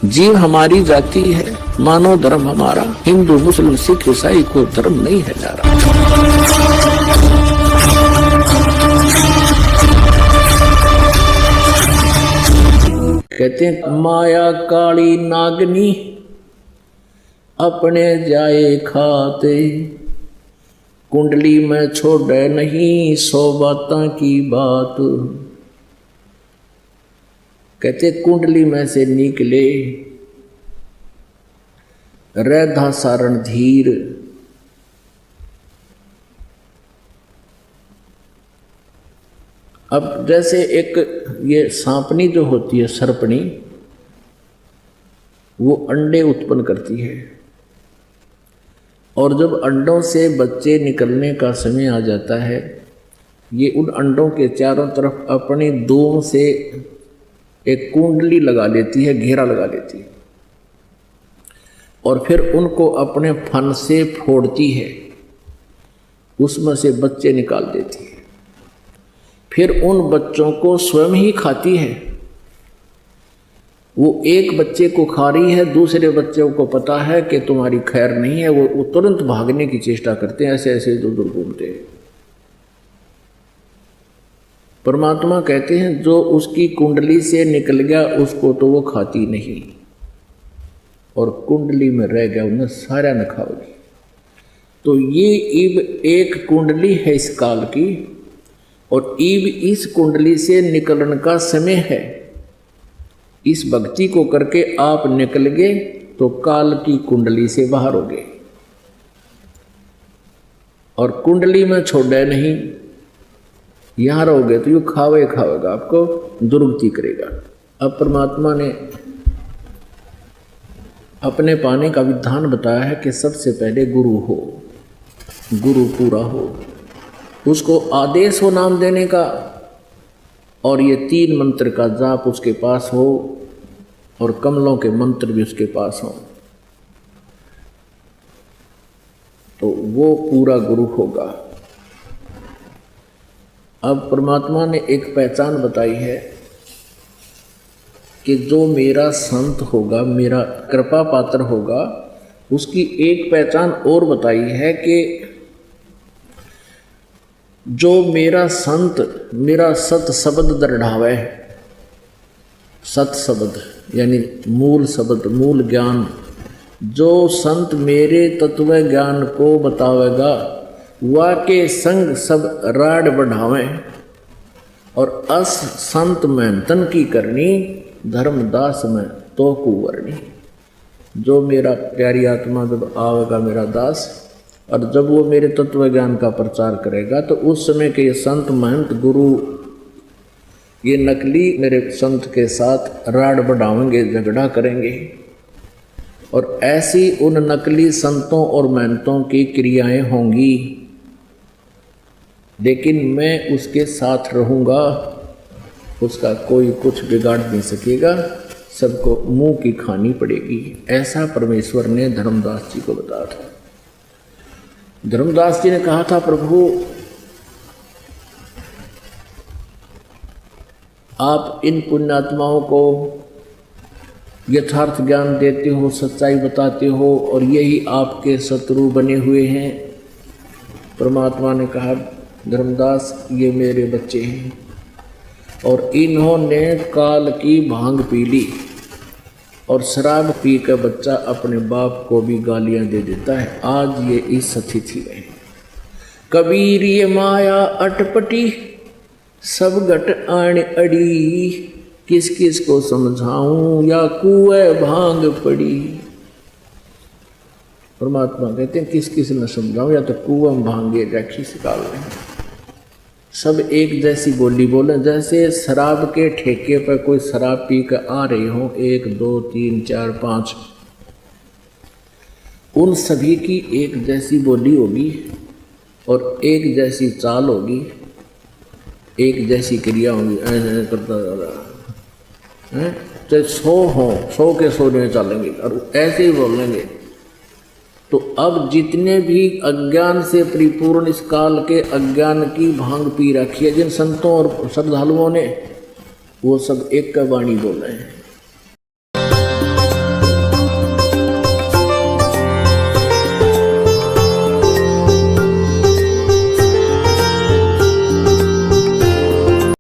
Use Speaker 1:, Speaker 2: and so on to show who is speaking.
Speaker 1: जीव हमारी जाति है, मानो धर्म हमारा, हिंदू मुस्लिम सिख ईसाई को धर्म नहीं है जा रहा। कहते हैं माया काली नागनी अपने जाए खाते, कुंडली में छोड़े नहीं 100 बातों की बात। कहते कुंडली में से निकले रैधा सारण धीर, अब जैसे एक ये सांपनी जो होती है सर्पणी, वो अंडे उत्पन्न करती है और जब अंडों से बच्चे निकलने का समय आ जाता है, ये उन अंडों के चारों तरफ अपनी दूम से एक कुंडली लगा लेती है, घेरा लगा लेती है और फिर उनको अपने फन से फोड़ती है, उसमें से बच्चे निकाल देती है। फिर उन बच्चों को स्वयं ही खाती है। वो एक बच्चे को खा रही है, दूसरे बच्चों को पता है कि तुम्हारी खैर नहीं है, वो तुरंत भागने की चेष्टा करते हैं, ऐसे ऐसे दूर दूर घूमते हैं। परमात्मा कहते हैं जो उसकी कुंडली से निकल गया उसको तो वो खाती नहीं, और कुंडली में रह गया उन्हें सारा न खाओगी। तो ये ईब एक कुंडली है इस काल की, और ईब इस कुंडली से निकलने का समय है। इस भक्ति को करके आप निकल गए तो काल की कुंडली से बाहर हो गए, और कुंडली में छोड़े नहीं, यहां रहोगे तो यू खावेगा, आपको दुर्गति करेगा। अब परमात्मा ने अपने पाने का विधान बताया है कि सबसे पहले गुरु हो, गुरु पूरा हो, उसको आदेश हो नाम देने का, और ये 3 मंत्र का जाप उसके पास हो, और कमलों के मंत्र भी उसके पास हो, तो वो पूरा गुरु होगा। अब परमात्मा ने एक पहचान बताई है कि जो मेरा संत होगा, मेरा कृपा पात्र होगा, उसकी एक पहचान और बताई है कि जो मेरा संत मेरा सत शब्द दृढ़ावे, सत शब्द यानी मूल शब्द, मूल ज्ञान, जो संत मेरे तत्व ज्ञान को बतावेगा, वा के संग सब राड बढ़ावे, और अस संत में तन की करनी, धर्मदास में तो कुवर्णी। जो मेरा प्यारी आत्मा जब आवेगा मेरा दास, और जब वो मेरे तत्व ज्ञान का प्रचार करेगा, तो उस समय के ये संत महंत गुरु ये नकली मेरे संत के साथ राड बढ़ाएंगे, झगड़ा करेंगे, और ऐसी उन नकली संतों और महंतों की क्रियाएं होंगी, लेकिन मैं उसके साथ रहूँगा, उसका कोई कुछ बिगाड़ नहीं सकेगा, सबको मुंह की खानी पड़ेगी। ऐसा परमेश्वर ने धर्मदास जी को बताया था। धर्मदास जी ने कहा था, प्रभु आप इन पुण्यात्माओं को यथार्थ ज्ञान देते हो, सच्चाई बताते हो, और यही आपके शत्रु बने हुए हैं। परमात्मा ने कहा, धर्मदास ये मेरे बच्चे हैं, और इन्होंने काल की भांग पी ली, और शराब पी कर बच्चा अपने बाप को भी गालियां दे देता है। आज ये इस स्थिति में। कबीर ये माया अटपटी, सब घट आण अड़ी, किस किस को समझाऊं या कुएं भांग पड़ी। परमात्मा कहते हैं किस किस न समझाऊं, या तो कुएं भांगे रखी सिकाल में। सब एक जैसी बोली बोले, जैसे शराब के ठेके पर कोई शराब पी कर आ रहे हो, 1 2 3 4 5, उन सभी की एक जैसी बोली होगी, और एक जैसी चाल होगी, एक जैसी क्रिया होगी। ऐसे करता जा रहा है, चाहे 100 हो, 100 के 100 में चलेंगे और ऐसे ही बोलेंगे। तो अब जितने भी अज्ञान से परिपूर्ण इस काल के अज्ञान की भांग पी रखी है जिन संतों और श्रद्धालुओं ने, वो सब एक का वाणी बोल रहे हैं।